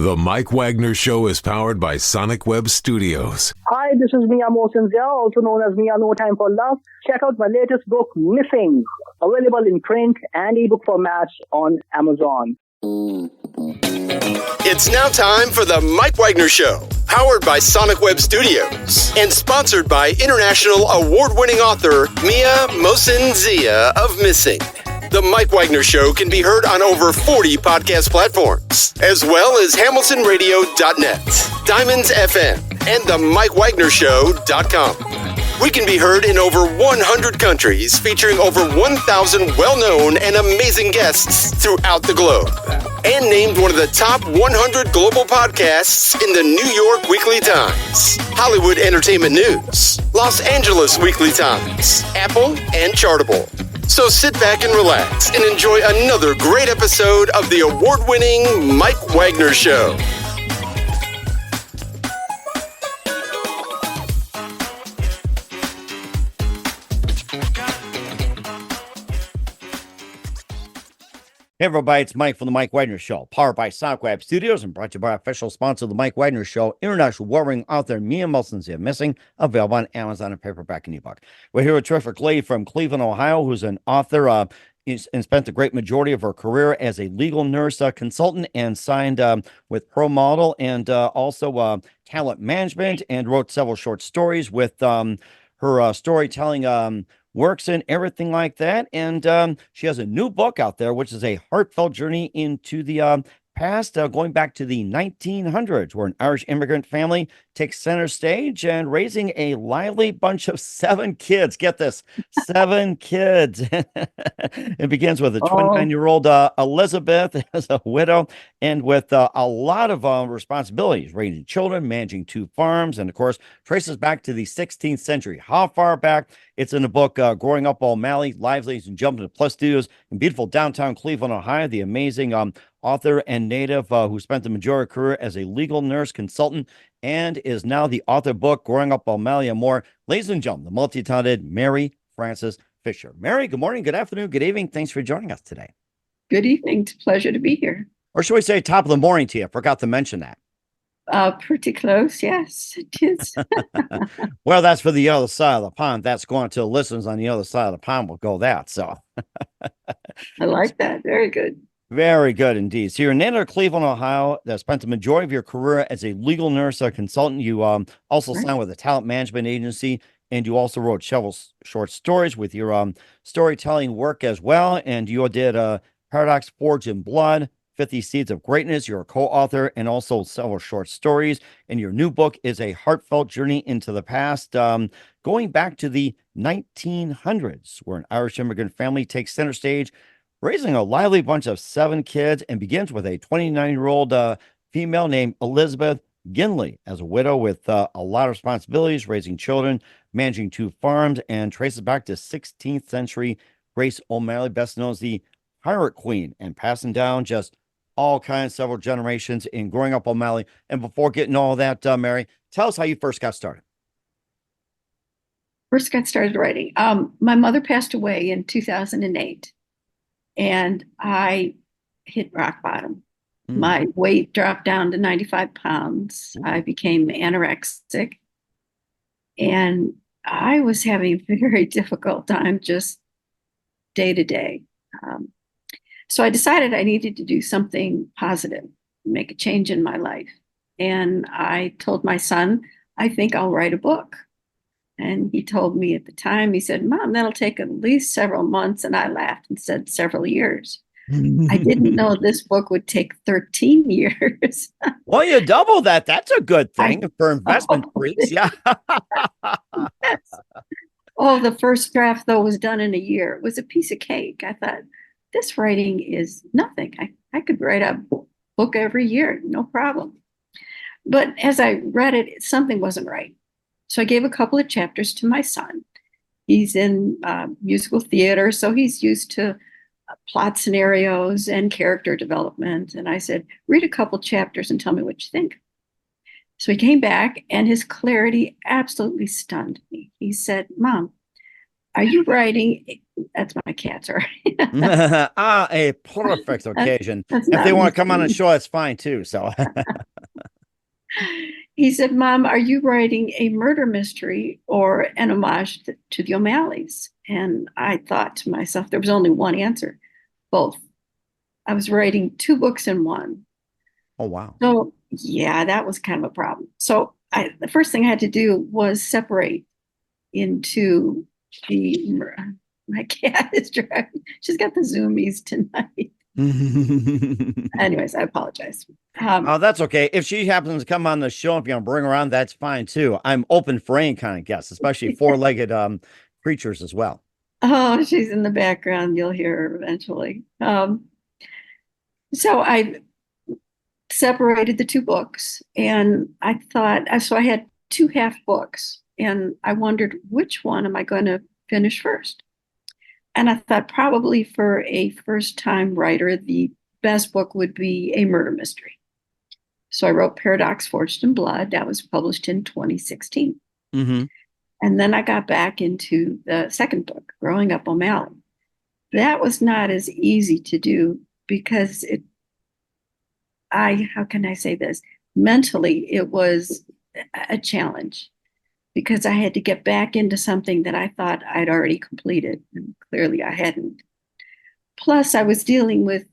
The Mike Wagner Show is powered by Sonic Web Studios. Hi, this is Mia Mosinzia, also known as Mia No Time for Love. Check out my latest book, Missing, available in print and ebook formats on Amazon. It's now time for the Mike Wagner Show, powered by Sonic Web Studios and sponsored by international award-winning author Mia Mosinzia of Missing. The Mike Wagner Show can be heard on over 40 podcast platforms, as well as hamiltonradio.net, Diamonds FM, and themikewagnershow.com. We can be heard in over 100 countries, featuring over 1,000 well-known and amazing guests throughout the globe. And named one of the top 100 global podcasts in the New York Weekly Times, Hollywood Entertainment News, Los Angeles Weekly Times, Apple, and Chartable. So sit back and relax and enjoy another great episode of the award-winning Mike Wagner Show. Hey everybody, it's Mike from the Mike Wagner Show, powered by Sonic Web Studios and brought to you by our official sponsor of the Mike Wagner Show, international warring author Mia Mosinzia of Missing, available on Amazon and paperback and ebook. We're here with a terrific lady from Cleveland, Ohio, who's an author and spent the great majority of her career as a legal nurse consultant and signed with Pro Model and also talent management, and wrote several short stories with her storytelling works and everything like that. And she has a new book out there, which is a heartfelt journey into the past, going back to the 1900s, where an Irish immigrant family takes center stage and raising a lively bunch of 7 kids. Get this, 7 kids. It begins with a 29-year-old Elizabeth as a widow, and with a lot of responsibilities, raising children, managing 2 farms, and of course traces back to the 16th century. How far back? It's in the book Growing Up O'Malley, live, ladies and gentlemen, at Plus Studios in beautiful downtown Cleveland, Ohio. The amazing author and native who spent the majority of her career as a legal nurse consultant and is now the author of book Growing Up O'Malley and more. Ladies and gentlemen, the multi-talented Mary-Frances-Fisher. Mary, good morning, good afternoon, good evening. Thanks for joining us today. Good evening. It's a pleasure to be here. Or should we say top of the morning to you? I forgot to mention that. Pretty close, yes, it is. Well, that's for the other side of the pond. That's going to the listeners on the other side of the pond will go that. So I like that. Very good. Very good indeed. So you're native of Cleveland, Ohio, that spent the majority of your career as a legal nurse consultant. You also signed with a talent management agency, and you also wrote several short stories with your storytelling work as well. And you did paradoxforgedinblood, 50 Seeds of Greatness. You're a co-author and also several short stories. And your new book is a heartfelt journey into the past, going back to the 1900s, where an Irish immigrant family takes center stage, raising a lively bunch of 7 kids, and begins with a 29-year-old female named Elizabethginley as a widow with a lot of responsibilities, raising children, managing 2 farms, and traces back to 16th century Grace O'Malley, best known as the Pirate Queen, and passing down just all kinds, several generations in Growing Up O'Malley. And before getting all that, Mary, tell us how you first got started. First got started writing. My mother passed away in 2008, and I hit rock bottom. My weight dropped down to 95 pounds. I became anorexic, and I was having a very difficult time just day to day. So I decided I needed to do something positive, make a change in my life. And I told my son, I think I'll write a book. And he told me at the time, he said, Mom, that'll take at least several months. And I laughed and said several years. I didn't know this book would take 13 years. Well, you double that. That's a good thing for investment freaks. Yeah. Yes. Oh, the first draft, though, was done in a year. It was a piece of cake. I thought, this writing is nothing. I could write a book every year, no problem. But as I read it, something wasn't right. So I gave a couple of chapters to my son. He's in musical theater, so he's used to plot scenarios and character development. And I said, read a couple chapters and tell me what you think. So he came back, and his clarity absolutely stunned me. He said, Mom, Are you writing? That's my cat, sorry. A perfect occasion. That's If they not want to come on the me. show, it's fine too. So, He said, Mom, are you writing a murder mystery or an homage to the O'Malleys? And I thought to myself, there was only one answer, both. I was writing 2 books in one. oh wow. So yeah, that was kind of a problem. So the first thing I had to do was separate into my cat is driving. She's got the zoomies tonight. Anyways, I apologize. Oh, that's okay. If she happens to come on the show, if you want to bring her on, that's fine too. I'm open for any kind of guests, especially 4-legged creatures as well. Oh, she's in the background. You'll hear her eventually. So I separated the 2 books, and I thought, so I had 2 half books, and I wondered which one am I going to finish first? And I thought probably for a first-time writer, the best book would be a murder mystery. So I wrote Paradox Forged in Blood. That was published in 2016. Mm-hmm. And then I got back into the second book, Growing Up O'Malley. That was not as easy to do because how can I say this? Mentally, it was a challenge because I had to get back into something that I thought I'd already completed, and clearly I hadn't. Plus, I was dealing with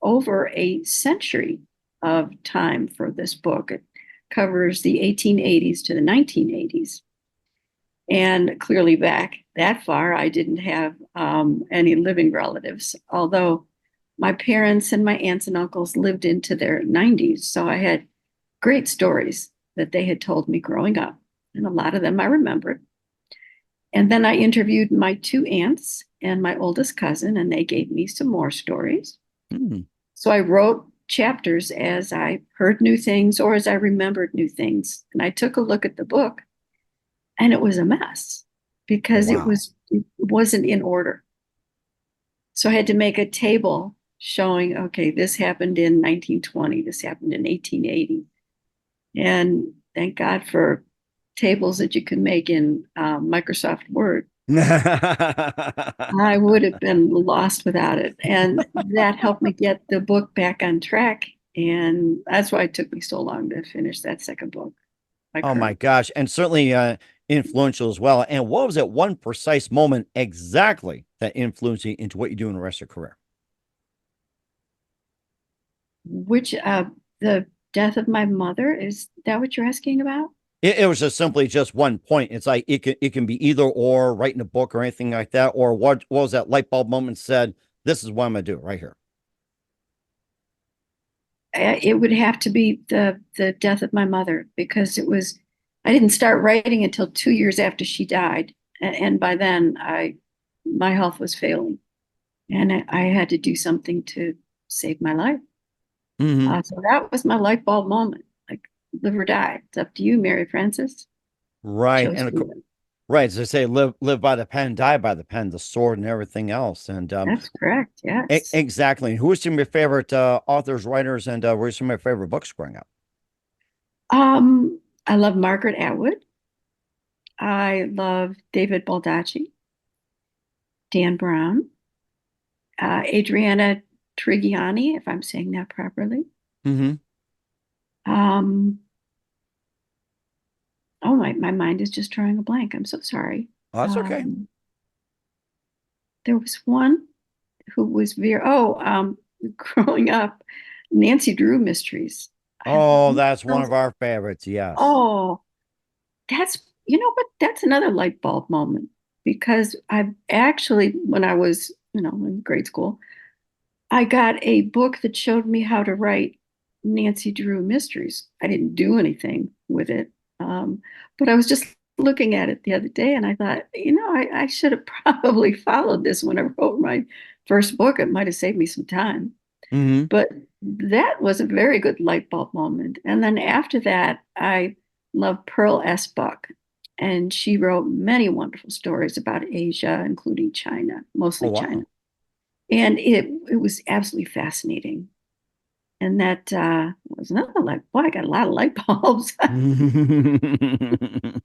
over a century of time for this book. It covers the 1880s to the 1980s. And clearly back that far, I didn't have any living relatives, although my parents and my aunts and uncles lived into their 90s. So I had great stories that they had told me growing up. And a lot of them I remembered. And then I interviewed my 2 aunts and my oldest cousin, and they gave me some more stories. Mm-hmm. So I wrote chapters as I heard new things or as I remembered new things. And I took a look at the book, and it was a mess because Wow. it wasn't in order. So I had to make a table showing, okay, this happened in 1920, this happened in 1880. And thank God for tables that you can make in Microsoft Word. I would have been lost without it. And that helped me get the book back on track. And that's why it took me so long to finish that second book. Oh my gosh. And certainly influential as well. And what was that one precise moment exactly that influenced you into what you do in the rest of your career? Which the death of my mother, is that what you're asking about? It was just simply just one point. It's like it can be either or, writing a book or anything like that. Or what was that light bulb moment said, this is what I'm going to do right here? It would have to be the death of my mother, because I didn't start writing until 2 years after she died. And by then my health was failing, and I had to do something to save my life. Mm-hmm. So that was my light bulb moment. Like, live or die. It's up to you, Mary Frances. Right. Chose And freedom. right. As they say, live by the pen, die by the pen, the sword and everything else. And That's correct. Yes. exactly. Who are some of your favorite authors, writers, and what are some of your favorite books growing up? I love Margaret Atwood. I love David Baldacci, Dan Brown, Adriana Trigiani, if I'm saying that properly. Mm-hmm. Oh, my mind is just drawing a blank. I'm so sorry. Oh, that's okay. There was one who was growing up, Nancy Drew mysteries. Oh, that's one of our favorites. Yes. Oh, you know what? That's another light bulb moment, because I actually, when I was, in grade school, I got a book that showed me how to write Nancy Drew mysteries. I didn't do anything with it, but I was just looking at it the other day, and I thought, I should have probably followed this when I wrote my first book. It might have saved me some time. Mm-hmm. But that was a very good light bulb moment. And then after that, I love Pearl S. Buck. And she wrote many wonderful stories about Asia, including China, mostly Oh, wow. China. And it was absolutely fascinating. And that was another light. Boy, I got a lot of light bulbs.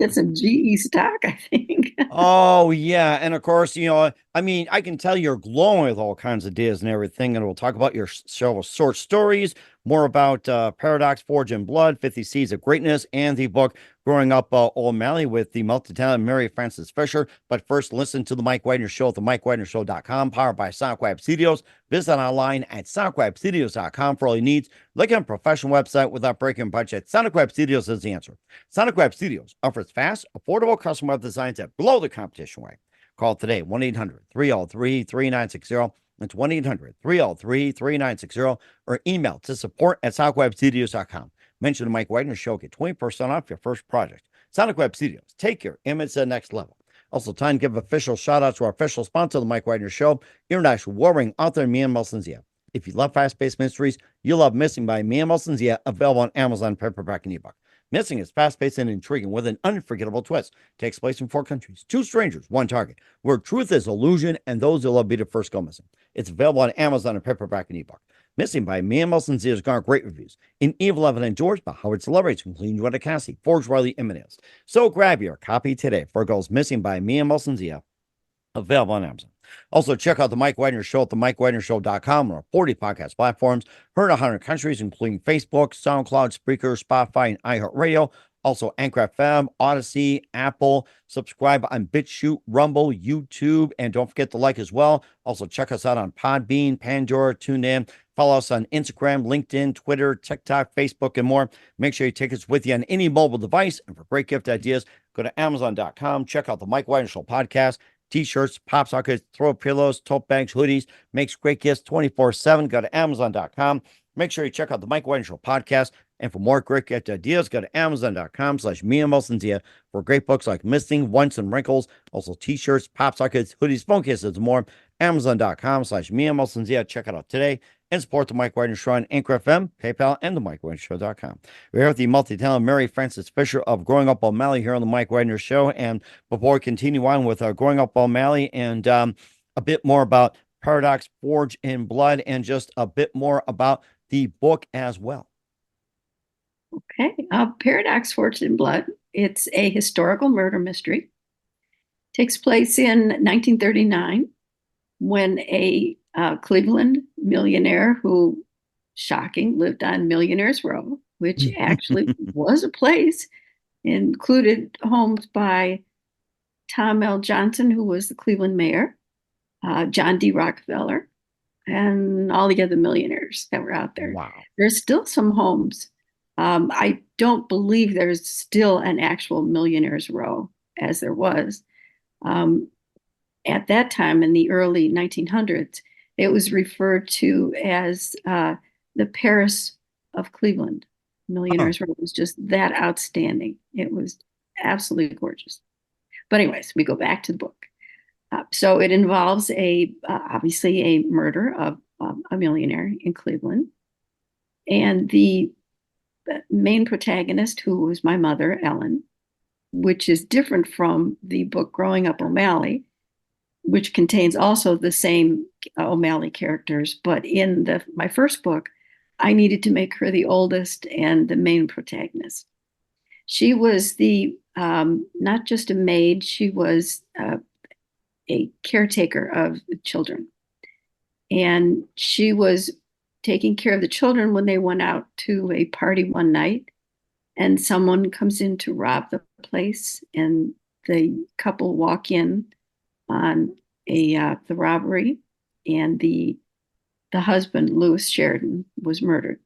Get some GE stock, I think. Oh, yeah. And of course, I mean, I can tell you're glowing with all kinds of ideas and everything. And we'll talk about your show of short stories, more about Paradox Forged in Blood, 50 Seeds of Greatness, and the book Growing Up O'Malley with the multi-talented Mary-Frances-Fisher. But first, listen to The Mike Wagner Show at themikewagnershow.com, powered by SonicWeb Studios. Visit online at sonicwebstudios.com for all your needs. Look at a professional website without breaking budget. SonicWeb Studios is the answer. SonicWeb Studios offers fast, affordable custom web designs that blow the competition away. Call today, 1-800-303-3960. That's 1-800-303-3960, or email to support@sonicwebstudios.com. Mention the Mike Wagner Show. Get 20% off your first project. Sonic Web Studios. Take your image to the next level. Also, time to give official shout out to our official sponsor of the Mike Wagner Show, international warring author Mia Melson-Zia. If you love fast-paced mysteries, you'll love Missing by Mia Melson-Zia, available on Amazon, paperback, and ebook. Missing is fast-paced and intriguing with an unforgettable twist. Takes place in 4 countries, 2 strangers, 1 target, where truth is illusion and those who love be the first go missing. It's available on Amazon and paperback and ebook. Missing by Mia Melson-Zia has garnered great reviews. In Evil, Evan, and George by Howard Celebrates, including Joanna Cassie, Forge Riley, Eminence. So grab your copy today for Goes Missing by Mia Melson-Zia, available on Amazon. Also, check out The Mike Wagner Show at themikewagnershow.com on 40 podcast platforms, heard in 100 countries, including Facebook, SoundCloud, Spreaker, Spotify, and iHeartRadio. Also, Anchor FM, Odyssey, Apple. Subscribe on BitChute, Rumble, YouTube, and don't forget to like as well. Also, check us out on Podbean, Pandora, TuneIn. Follow us on Instagram, LinkedIn, Twitter, TikTok, Facebook, and more. Make sure you take us with you on any mobile device. And for great gift ideas, go to Amazon.com. Check out the Mike Wagner Show podcast. T-shirts, pop sockets, throw pillows, tote bags, hoodies, makes great gifts 24/7. Go to Amazon.com. Make sure you check out the Mike Wagner Show podcast. And for more great gift ideas, go to Amazon.com/Mia Melson-Zia for great books like Missing, Once, and Wrinkles. Also T-shirts, pop sockets, hoodies, phone cases, and more. Amazon.com/Mia Melson-Zia. Check it out today. And support the Mike Wagner Show on Anchor FM, PayPal, and the MikeWagnerShow.com. We're here with the multi-talented Mary-Frances-Fisher of Growing Up O'Malley here on the Mike Wagner Show. And before we continue on with Growing Up O'Malley and a bit more about Paradox Forged in Blood and just a bit more about the book as well. Okay. Paradox Forged in Blood. It's a historical murder mystery. Takes place in 1939 when a Cleveland millionaire who, shocking, lived on Millionaire's Row, which actually was a place, included homes by Tom L. Johnson, who was the Cleveland mayor, John D. Rockefeller, and all the other millionaires that were out there. Wow. There's still some homes. I don't believe there's still an actual Millionaire's Row as there was. At that time, in the early 1900s, it was referred to as the Paris of Cleveland. Millionaire's Row was just that outstanding. It was absolutely gorgeous. But anyways, we go back to the book. So it involves obviously a murder of a millionaire in Cleveland. And the main protagonist, who was my mother, Ellen, which is different from the book Growing Up O'Malley, which contains also the same O'Malley characters. But in my first book, I needed to make her the oldest and the main protagonist. She was not just a maid, she was a caretaker of the children. And she was taking care of the children when they went out to a party one night, and someone comes in to rob the place, and the couple walk in on the robbery, and the husband, Louis Sheridan, was murdered.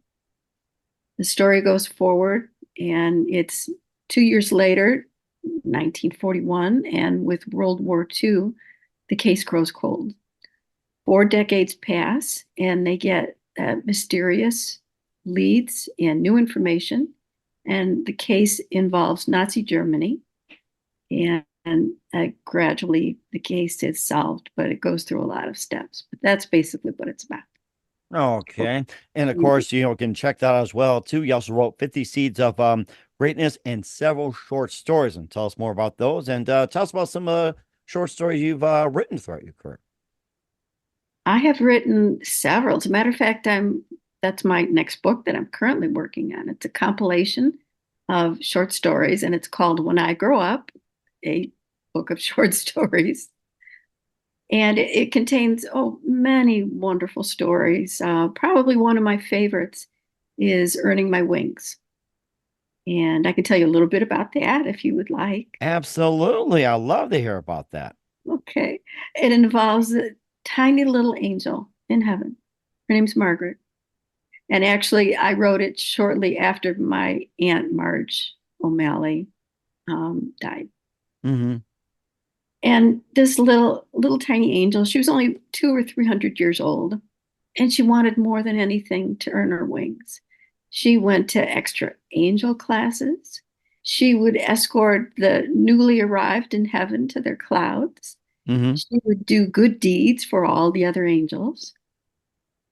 The story goes forward, and it's 2 years later, 1941, and with World War II, the case grows cold. 4 decades pass, and they get mysterious leads and new information, and the case involves Nazi Germany, and gradually the case is solved, but it goes through a lot of steps. But that's basically what it's about. Okay. And of course, you can check that out as well, too. You also wrote 50 Seeds of Greatness and several short stories. And tell us more about those. And tell us about some short stories you've written throughout your career. I have written several. As a matter of fact, I'm that's my next book that I'm currently working on. It's a compilation of short stories, and it's called When I Grow Up, a book of short stories. And it contains, many wonderful stories. Probably one of my favorites is Earning My Wings. And I can tell you a little bit about that if you would like. Absolutely. I love to hear about that. Okay. It involves a tiny little angel in heaven. Her name's Margaret. And actually, I wrote it shortly after my Aunt Marge O'Malley died. Mm-hmm. And this little tiny angel, she was only 200 or 300 years old, and she wanted more than anything to earn her wings. She went to extra angel classes. She would escort the newly arrived in heaven to their clouds. Mm-hmm. She would do good deeds for all the other angels.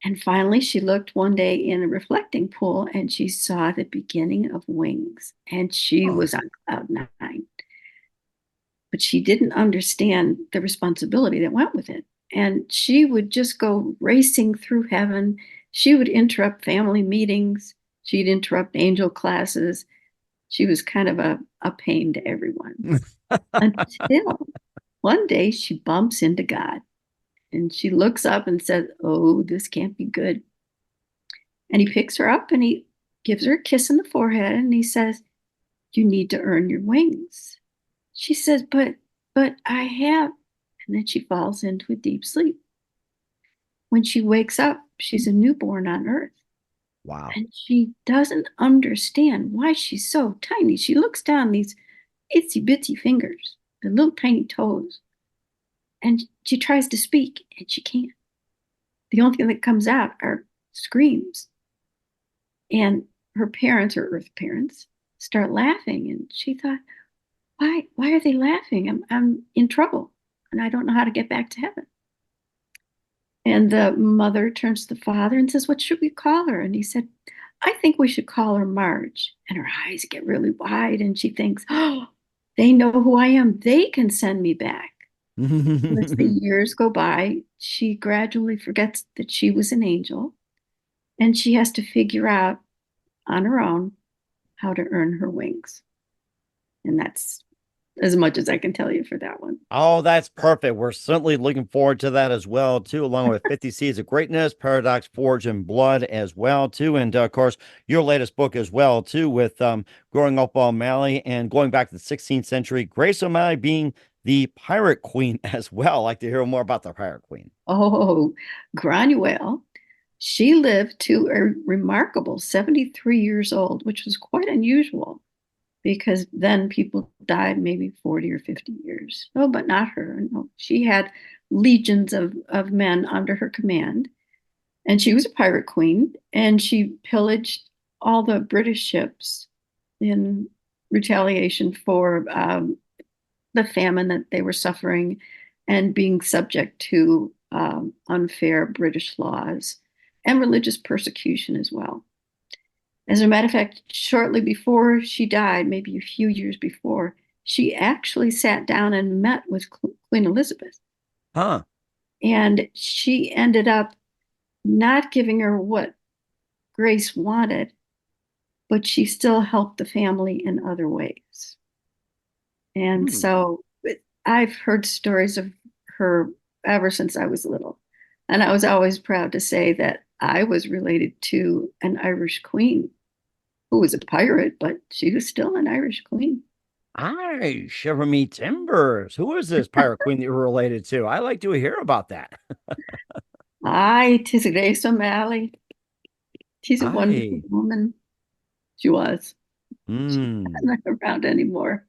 And finally, she looked one day in a reflecting pool and she saw the beginning of wings, and she was on cloud nine. But she didn't understand the responsibility that went with it. And she would just go racing through heaven. She would interrupt family meetings. She'd interrupt angel classes. She was kind of a pain to everyone. Until one day she bumps into God. And she looks up and says, "Oh, this can't be good." And he picks her up and he gives her a kiss in the forehead. And he says, "You need to earn your wings." She says, but I have. And then she falls into a deep sleep. When she wakes up, she's a newborn on earth. Wow. And she doesn't understand why she's so tiny. She looks down these itsy bitsy fingers, the little tiny toes, and she tries to speak and she can't. The only thing that comes out are screams. And her parents, her earth parents, start laughing. And she thought, why are they laughing? I'm in trouble and I don't know how to get back to heaven. And the mother turns to the father and says, "What should we call her?" And he said, "I think we should call her Marge." And her eyes get really wide and she thinks, "Oh, they know who I am. They can send me back." As the years go by, she gradually forgets that she was an angel, and she has to figure out on her own how to earn her wings. And that's as much as I can tell you for that one. Oh, that's perfect. We're certainly looking forward to that as well, too, along with 50 Seeds of Greatness, Paradox forgedinblood as well, too. And of course, your latest book as well, too, with Growing Up O'Malley and going back to the 16th century, Grace O'Malley being the pirate queen as well. I'd like to hear more about the pirate queen. Oh, Granuel. She lived to a remarkable 73 years old, which was quite unusual because then people died maybe 40 or 50 years. Oh, but not her. No, she had legions of men under her command. And she was a pirate queen, and she pillaged all the British ships in retaliation for the famine that they were suffering and being subject to unfair British laws and religious persecution as well. As a matter of fact, shortly before she died, maybe a few years before, she actually sat down and met with Queen Elizabeth. Huh. And she ended up not giving her what Grace wanted, but she still helped the family in other ways. And so I've heard stories of her ever since I was little. And I was always proud to say that I was related to an Irish queen who was a pirate, but she was still an Irish queen. Aye, shiver me timbers. Who is this pirate queen that you're related to? I like to hear about that. Aye, 'tis Grace O'Malley. She's a wonderful Aye. woman. She was. She's Mm. not around anymore.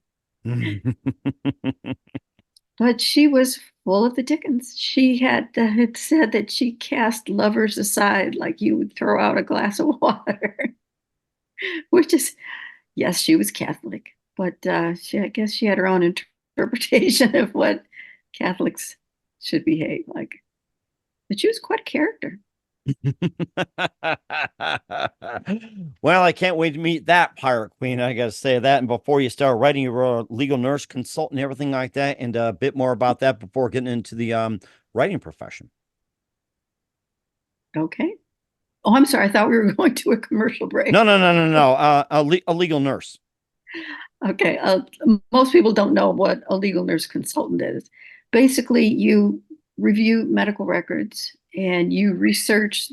But she was full of the dickens. She had said that she cast lovers aside like you would throw out a glass of water, which is, yes, she was Catholic, but I guess she had her own interpretation of what Catholics should behave like. But she was quite a character. Well, I can't wait to meet that pirate queen. I gotta say that. And before you start writing, you were a legal nurse consultant, everything like that, and a bit more about that before getting into the writing profession. Okay. Oh, I'm sorry. I thought we were going to a commercial break. No. A legal nurse. Okay. Most people don't know what a legal nurse consultant is. Basically, you review medical records and you research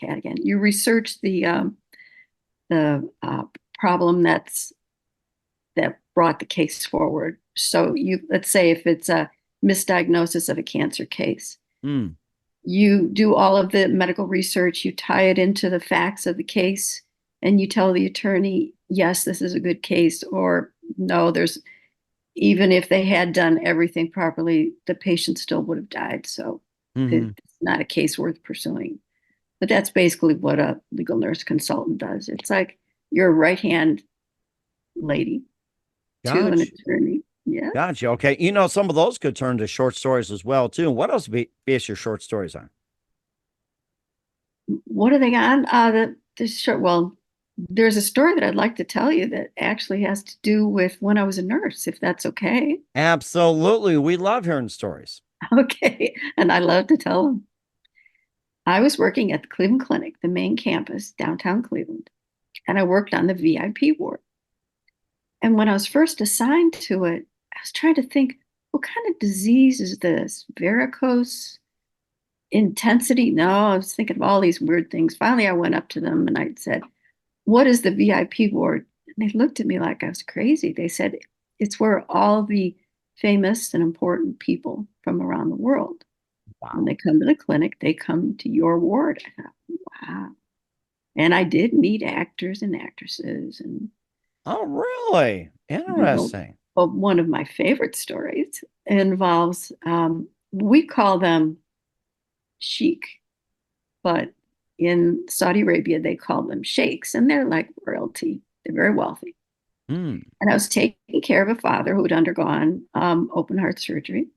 you research the problem that brought the case forward. So let's say if it's a misdiagnosis of a cancer case, you do all of the medical research, you tie it into the facts of the case, and you tell the attorney, yes, this is a good case, or no, even if they had done everything properly, the patient still would have died. So it's not a case worth pursuing. But that's basically what a legal nurse consultant does. It's like your right-hand lady to an attorney. Yeah. Gotcha. Okay. Some of those could turn to short stories as well, too. What else base your short stories on? What are they on? Well, there's a story that I'd like to tell you that actually has to do with when I was a nurse, if that's okay. Absolutely. We love hearing stories. Okay. And I love to tell them. I was working at the Cleveland Clinic, the main campus, downtown Cleveland, and I worked on the VIP ward. And when I was first assigned to it, I was trying to think, what kind of disease is this? Varicose? Intensity? No, I was thinking of all these weird things. Finally, I went up to them and I said, what is the VIP ward? And they looked at me like I was crazy. They said, it's where all the famous and important people from around the world, when they come to the clinic, they come to your ward. I thought, wow. And I did meet actors and actresses. Oh, really? Interesting. But one of my favorite stories involves, we call them sheik, but in Saudi Arabia, they call them sheikhs, and they're like royalty. They're very wealthy. And I was taking care of a father who had undergone open heart surgery.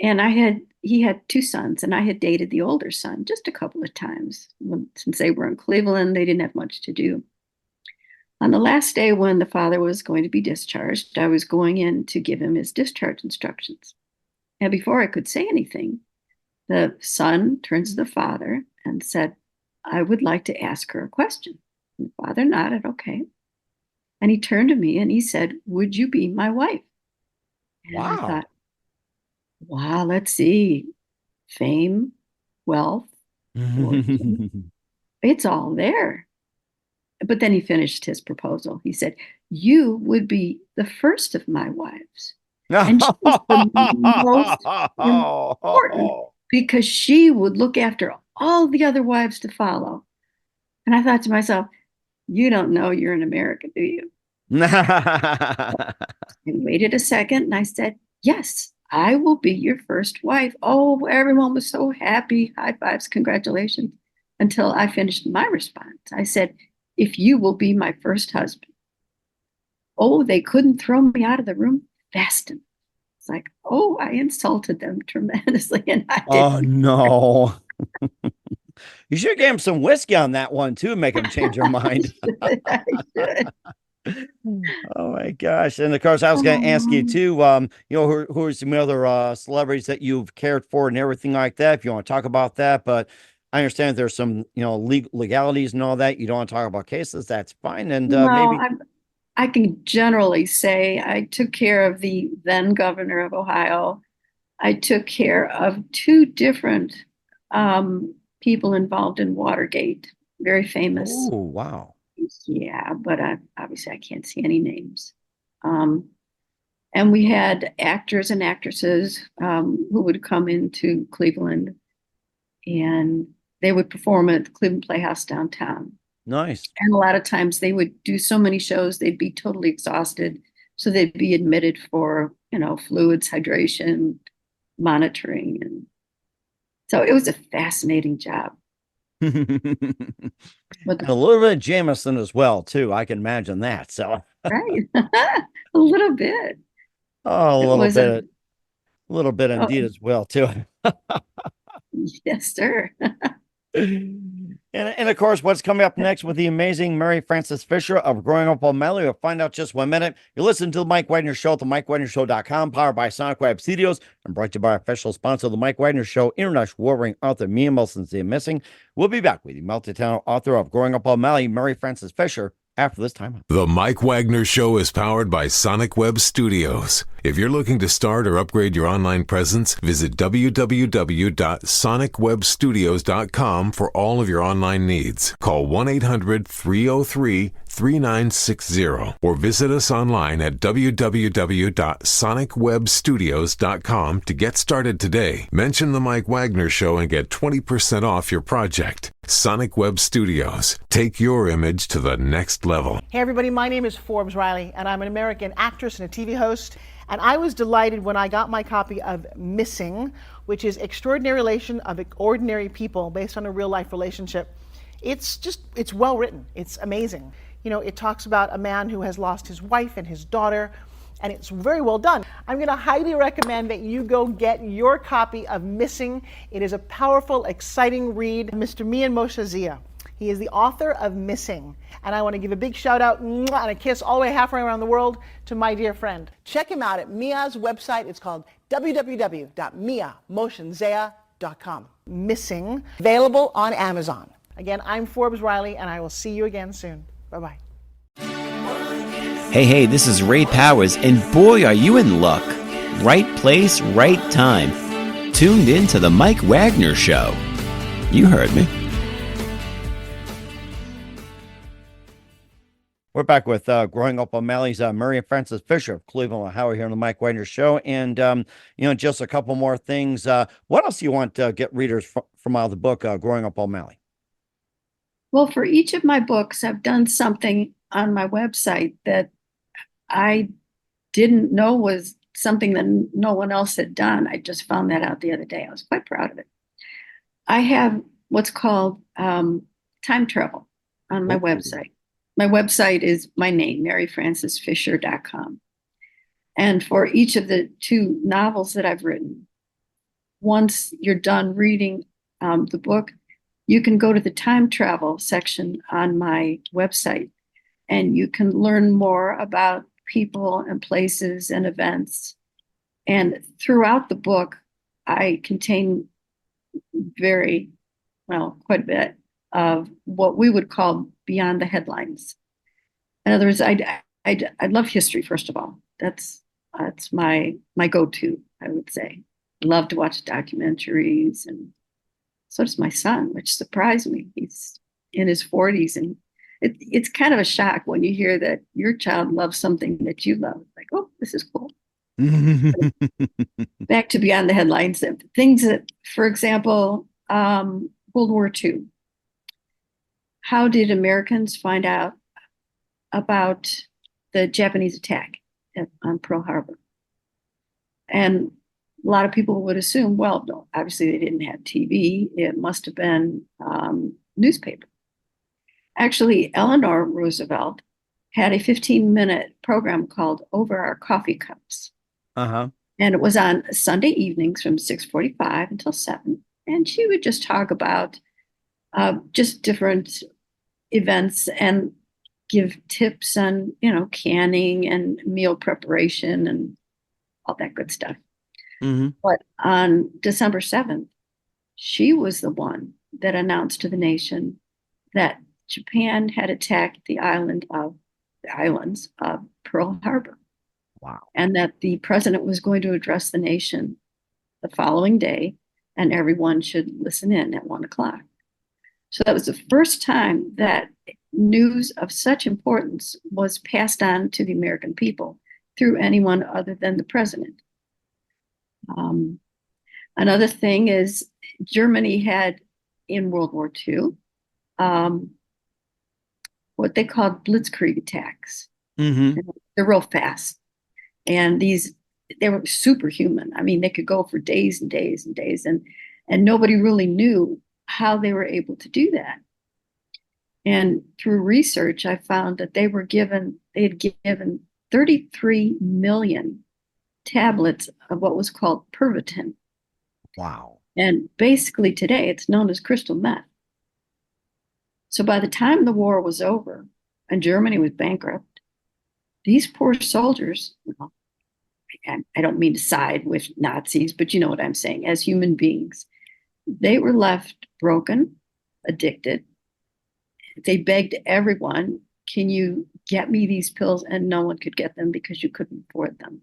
And he had two sons, and I had dated the older son just a couple of times. Since they were in Cleveland, they didn't have much to do. On the last day when the father was going to be discharged, I was going in to give him his discharge instructions. And before I could say anything, the son turns to the father and said, I would like to ask her a question. And the father nodded, okay. And he turned to me and he said, would you be my wife? And I thought, wow, let's see. Fame, wealth, fortune, it's all there. But then he finished his proposal. He said, you would be the first of my wives. And she's the most important because she would look after all the other wives to follow. And I thought to myself, you don't know you're an American, do you? I waited a second and I said, yes, I will be your first wife. Oh, everyone was so happy. High fives, congratulations. Until I finished my response. I said, if you will be my first husband. Oh, they couldn't throw me out of the room fast enough. It's like, oh, I insulted them tremendously. And I did. Oh, no. You should give him some whiskey on that one, too, make him change your mind. I should. Oh, my gosh. And, of course, I was going to ask you, too, who are some other celebrities that you've cared for and everything like that, if you want to talk about that. But I understand there's some, legalities and all that. You don't want to talk about cases. That's fine. And maybe I can generally say I took care of the then governor of Ohio. I took care of two different people involved in Watergate, very famous. Oh, wow. Yeah, but obviously I can't see any names. And we had actors and actresses who would come into Cleveland and they would perform at the Cleveland Playhouse downtown. Nice. And a lot of times they would do so many shows, they'd be totally exhausted. So they'd be admitted for, fluids, hydration, monitoring. And so it was a fascinating job. But a little bit of Jameson as well, too. I can imagine that. So right. A little bit. Oh, a little bit indeed as well, too. Yes, sir. And of course, what's coming up next with the amazing Mary Frances Fisher of Growing Up O'Malley? We'll find out just 1 minute. You're listening to the Mike Wagner Show at the MikeWagnerShow.com, powered by Sonic Web Studios, and brought to you by our official sponsor, the Mike Wagner Show, international warring author Mia Wilson's The Missing. We'll be back with the multi-talented author of Growing Up O'Malley, Mary Frances Fisher, after this time. The Mike Wagner Show is powered by Sonic Web Studios. If you're looking to start or upgrade your online presence, visit www.sonicwebstudios.com for all of your online needs. Call 1-800-303-3960 or visit us online at www.sonicwebstudios.com to get started today. Mention the Mike Wagner Show and get 20% off your project. Sonic Web Studios. Take your image to the next level. Hey everybody, my name is Forbes Riley and I'm an American actress and a TV host. And I was delighted when I got my copy of Missing, which is Extraordinary Relation of Ordinary People based on a real life relationship. It's well written. It's amazing. You know, it talks about a man who has lost his wife and his daughter, and it's very well done. I'm going to highly recommend that you go get your copy of Missing. It is a powerful, exciting read. Mr. Mian Moshe Zia. He is the author of Missing. And I want to give a big shout out and a kiss all the way halfway around the world to my dear friend. Check him out at Mia's website. It's called www.miamoshenzea.com. Missing, available on Amazon. Again, I'm Forbes Riley, and I will see you again soon. Bye-bye. Hey, this is Ray Powers, and boy, are you in luck. Right place, right time. Tuned in to the Mike Wagner Show. You heard me. We're back with Growing Up O'Malley's Mary Frances Fisher of Cleveland, Ohio, here on the Mike Wagner Show. And, just a couple more things. What else do you want to get readers from out of the book, Growing Up O'Malley? Well, for each of my books, I've done something on my website that I didn't know was something that no one else had done. I just found that out the other day. I was quite proud of it. I have what's called time travel on my website. My website is my name, maryfrancesfisher.com. And for each of the 2 novels that I've written, once you're done reading the book, you can go to the time travel section on my website, and you can learn more about people and places and events. And throughout the book, I contain quite a bit of what we would call beyond the headlines. In other words, I love history, first of all. That's my go-to, I would say. I love to watch documentaries, and so does my son, which surprised me. He's in his 40s, and it's kind of a shock when you hear that your child loves something that you love. Like, oh, this is cool. Back to beyond the headlines, things that, for example, World War II. How did Americans find out about the Japanese attack on Pearl Harbor? And a lot of people would assume, well, no, obviously they didn't have TV. It must have been newspaper. Actually, Eleanor Roosevelt had a 15-minute program called Over Our Coffee Cups. Uh-huh. And it was on Sunday evenings from 6:45 until 7. And she would just talk about just different events and give tips on, canning and meal preparation and all that good stuff. Mm-hmm. But on December 7th, she was the one that announced to the nation that Japan had attacked the islands of Pearl Harbor. Wow. And that the president was going to address the nation the following day, and everyone should listen in at 1:00. So that was the first time that news of such importance was passed on to the American people through anyone other than the president. Another thing is Germany had in World War II what they called blitzkrieg attacks. Mm-hmm. They're real fast. And they were superhuman. I mean, they could go for days and days and days, and nobody really knew how they were able to do that. And through research, I found that they had given 33 million tablets of what was called Pervitin. Wow. And basically today it's known as crystal meth. So by the time the war was over and Germany was bankrupt, these poor soldiers, well, I don't mean to side with Nazis, but you know what I'm saying, as human beings, they were left broken, addicted. They begged everyone, can you get me these pills? And no one could get them because you couldn't afford them.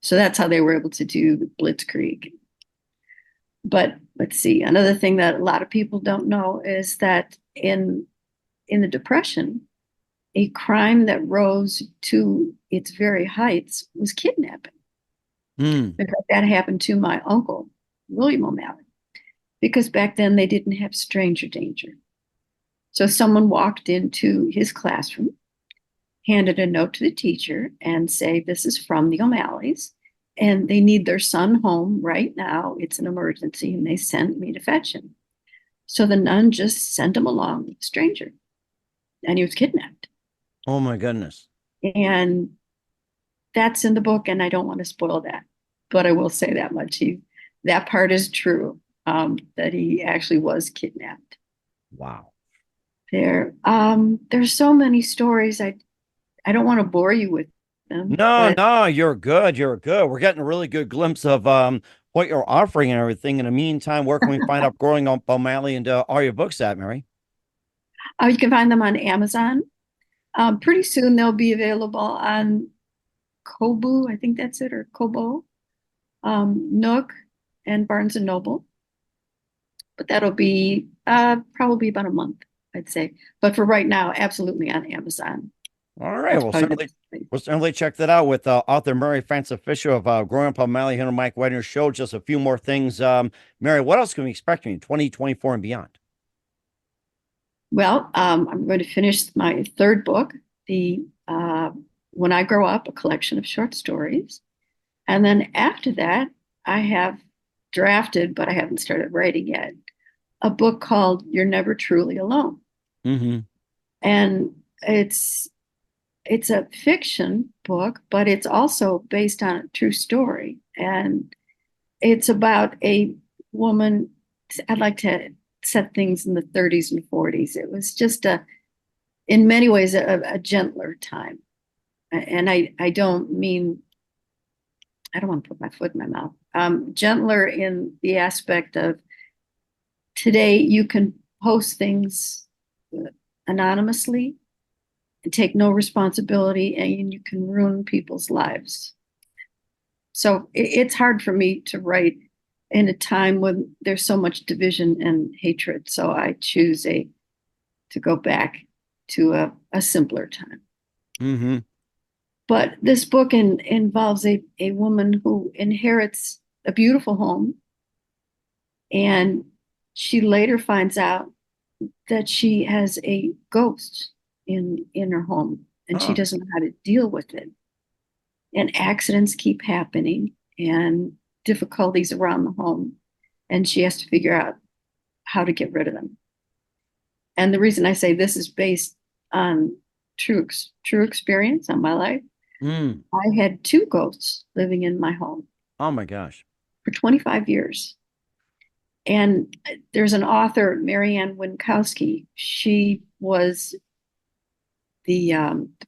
So that's how they were able to do the Blitzkrieg. But let's see, another thing that a lot of people don't know is that in the Depression, a crime that rose to its very heights was kidnapping. In fact, that happened to my uncle, William O'Malley, because back then they didn't have stranger danger. So someone walked into his classroom, handed a note to the teacher and say, this is from the O'Malleys, and they need their son home right now. It's an emergency, and they sent me to fetch him. So the nun just sent him along with a stranger, and he was kidnapped. Oh my goodness. And that's in the book, and I don't want to spoil that, but I will say that much. That part is true, that he actually was kidnapped. Wow. There's so many stories. I don't want to bore you with them. No, you're good. You're good. We're getting a really good glimpse of what you're offering and everything. In the meantime, where can we find out Growing Up O'Malley and all your books at, Mary? You can find them on Amazon. Pretty soon they'll be available on Kobo, I think that's it, or Kobo, Nook, and Barnes and Noble. But that'll be probably about a month, I'd say. But for right now, absolutely on Amazon. All right. We'll certainly check that out with author Maryfrancesfisher of Growing Up O'Malley here on Mike Wagner Show. Just a few more things. Mary, what else can we expect in 2024 and beyond? Well, I'm going to finish my third book, When I Grow Up, a collection of short stories. And then after that, I have drafted, but I haven't started writing yet, a book called You're Never Truly Alone. Mm-hmm. And it's a fiction book, but it's also based on a true story. And it's about a woman. I'd like to set things in the 30s and 40s. It was just in many ways, a gentler time. And I don't want to put my foot in my mouth. Gentler in the aspect of today, you can post things anonymously and take no responsibility, and you can ruin people's lives. So it's hard for me to write in a time when there's so much division and hatred. So I choose to go back to a simpler time. Mm-hmm. But this book involves a woman who inherits a beautiful home, and she later finds out that she has a ghost in her home, and she doesn't know how to deal with it. And accidents keep happening and difficulties around the home, and she has to figure out how to get rid of them. And the reason I say this is based on true experience on my life. I had 2 ghosts living in my home. Oh my gosh. For 25 years. And there's an author, Marianne Winkowski. She was the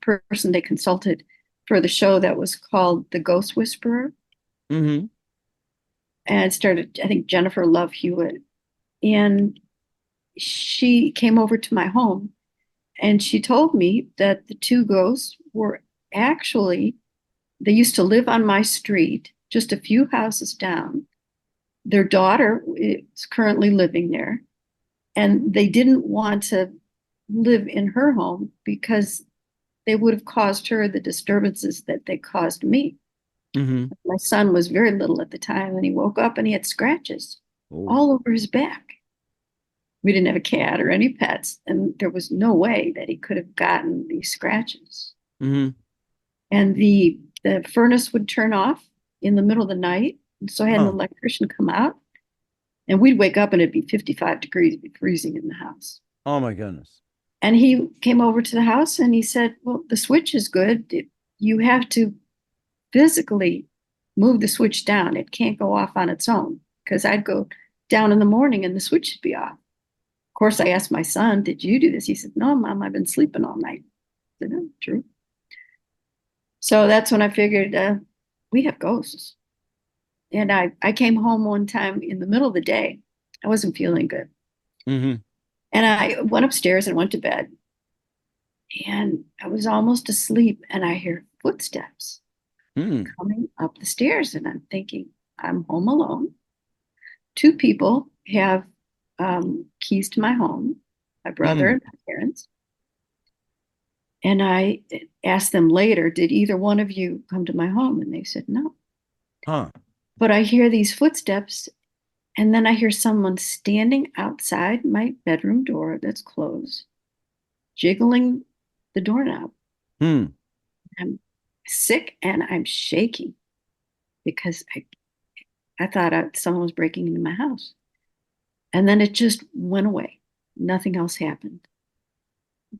person they consulted for the show that was called The Ghost Whisperer. Mm-hmm. And it started, I think, Jennifer Love Hewitt. And she came over to my home, and she told me that the 2 ghosts were actually, they used to live on my street, just a few houses down. Their daughter is currently living there, and they didn't want to live in her home because they would have caused her the disturbances that they caused me. Mm-hmm. My son was very little at the time, and he woke up and he had scratches all over his back. We didn't have a cat or any pets, and there was no way that he could have gotten these scratches. Mm-hmm. And the furnace would turn off in the middle of the night. And so I had an electrician come out, and we'd wake up and it'd be 55 degrees, it'd be freezing in the house. Oh my goodness. And he came over to the house and he said, well, the switch is good. You have to physically move the switch down. It can't go off on its own, because I'd go down in the morning and the switch would be off. course, I asked my son, did you do this? He said, no, Mom, I've been sleeping all night. I said, no, true. So that's when I figured we have ghosts. And I came home one time in the middle of the day. I wasn't feeling good. Mm-hmm. And I went upstairs and went to bed. And I was almost asleep, and I hear footsteps coming up the stairs. And I'm thinking, I'm home alone. 2 people have keys to my home, my brother and my parents. And I asked them later, did either one of you come to my home? And they said, no. Huh. But I hear these footsteps, and then I hear someone standing outside my bedroom door that's closed, jiggling the doorknob. I'm sick and I'm shaking because I thought someone was breaking into my house. And then it just went away. Nothing else happened.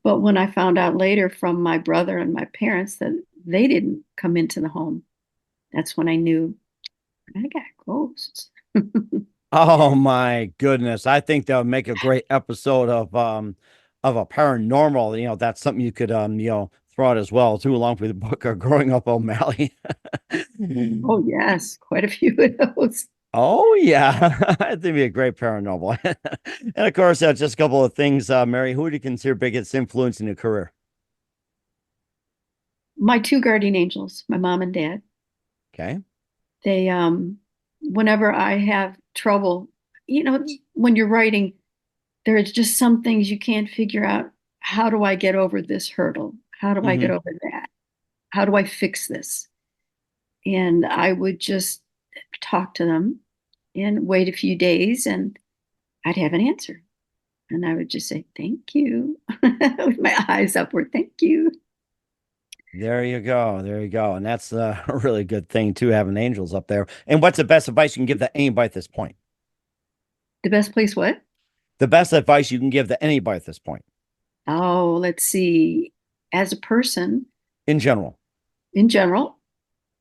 But when I found out later from my brother and my parents that they didn't come into the home, that's when I knew I got ghosts. Oh my goodness. I think that would make a great episode of a paranormal. You know, that's something you could throw out as well, too, along with the book of Growing Up O'Malley. Oh yes, quite a few of those. Oh yeah. I think it'd be a great paranormal. And of course, just a couple of things, Mary, who do you consider biggest influence in your career? My 2 guardian angels, my mom and dad. Okay. They whenever I have trouble, when you're writing, there's just some things you can't figure out. How do I get over this hurdle? How do I get over that? How do I fix this? And I would just talk to them and wait a few days, and I'd have an answer. And I would just say, thank you, with my eyes upward. Thank you. There you go. There you go. And that's a really good thing, too, having angels up there. And what's the best advice you can give to anybody at this point? The best place, what? The best advice you can give to anybody at this point. Oh, let's see. As a person. In general,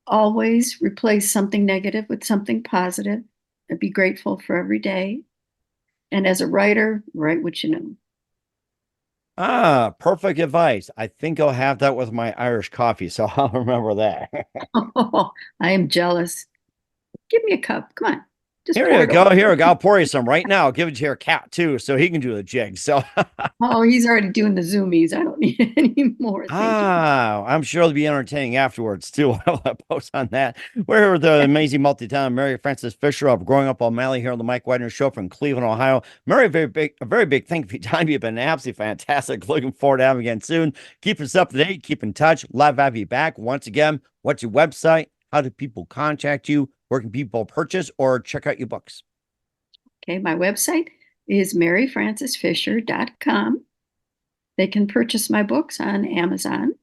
always replace something negative with something positive and be grateful for every day. And as a writer, write what you know. Perfect advice. I think I'll have that with my Irish coffee, so I'll remember that. Oh, I am jealous. Give me a cup. Come on. Just Here you go. Here we go. I'll pour you some right now. I'll give it to your cat, too, so he can do the jig. So, oh, he's already doing the zoomies. I don't need any more. Thank you. I'm sure it'll be entertaining afterwards, too. I'll post on that. We're here with the amazing multi-talented Maryfrancesfisher of Growing Up O'Malley here on the Mike Wagner Show from Cleveland, Ohio. Mary, a very big thank you for your time. You've been absolutely fantastic. Looking forward to having you again soon. Keep us up to date. Keep in touch. Love to have you back. Once again, what's your website? How do people contact you? Where can people purchase or check out your books? Okay, my website is maryfrancesfisher.com. They can purchase my books on Amazon.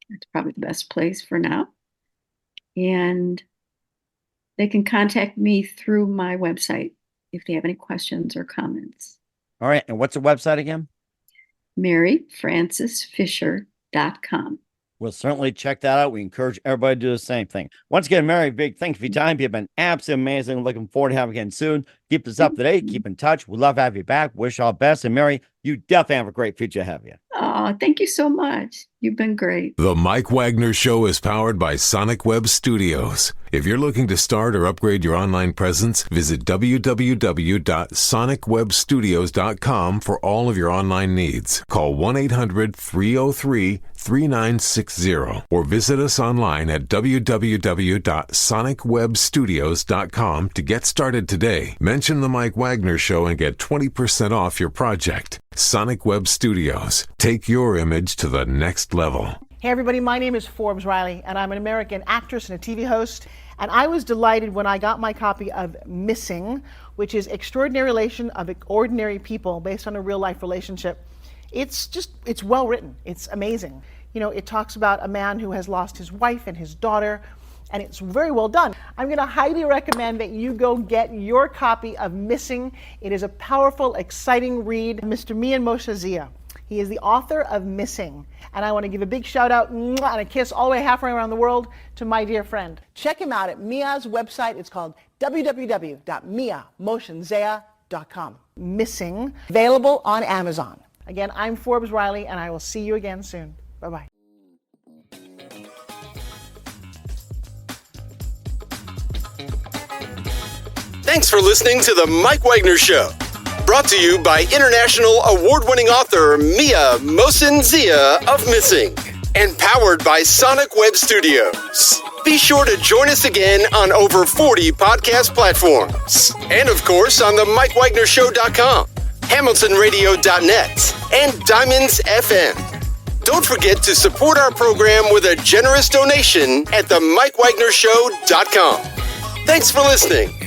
That's probably the best place for now. And they can contact me through my website if they have any questions or comments. All right. And what's the website again? maryfrancesfisher.com. We'll certainly check that out. We encourage everybody to do the same thing. Once again, Mary, big thank you for your time. You've been absolutely amazing. Looking forward to having you again soon. Keep us up to date. Keep in touch. We'd love to have you back. Wish all the best. And Mary, you definitely have a great future ahead of you. Oh, thank you so much. You've been great. The Mike Wagner Show is powered by Sonic Web Studios. If you're looking to start or upgrade your online presence, visit www.sonicwebstudios.com for all of your online needs. Call 1-800-303-3960 or visit us online at www.sonicwebstudios.com to get started today. Mention the Mike Wagner Show and get 20% off your project. Sonic Web Studios. Take your image to the next level. Hey everybody, my name is Forbes Riley, and I'm an American actress and a TV host. And I was delighted when I got my copy of Missing, which is Extraordinary Relation of Ordinary People based on a real life relationship. It's well written. It's amazing. You know, it talks about a man who has lost his wife and his daughter, and it's very well done. I'm going to highly recommend that you go get your copy of Missing. It is a powerful, exciting read. Mr. Mian Moshe Zia. He is the author of Missing. And I want to give a big shout out and a kiss all the way halfway around the world to my dear friend. Check him out at Mia's website. It's called www.miamoshenzea.com. Forbes.com. Missing, available on Amazon. Again, I'm Forbes Riley, and I will see you again soon. Bye-bye. Thanks for listening to The Mike Wagner Show. Brought to you by international award-winning author Mia Mohsen-Zia of Missing. And powered by Sonic Web Studios. Be sure to join us again on over 40 podcast platforms. And of course on the MikeWagnerShow.com, HamiltonRadio.net, and Diamonds FM. Don't forget to support our program with a generous donation at the MikeWagnerShow.com. Thanks for listening.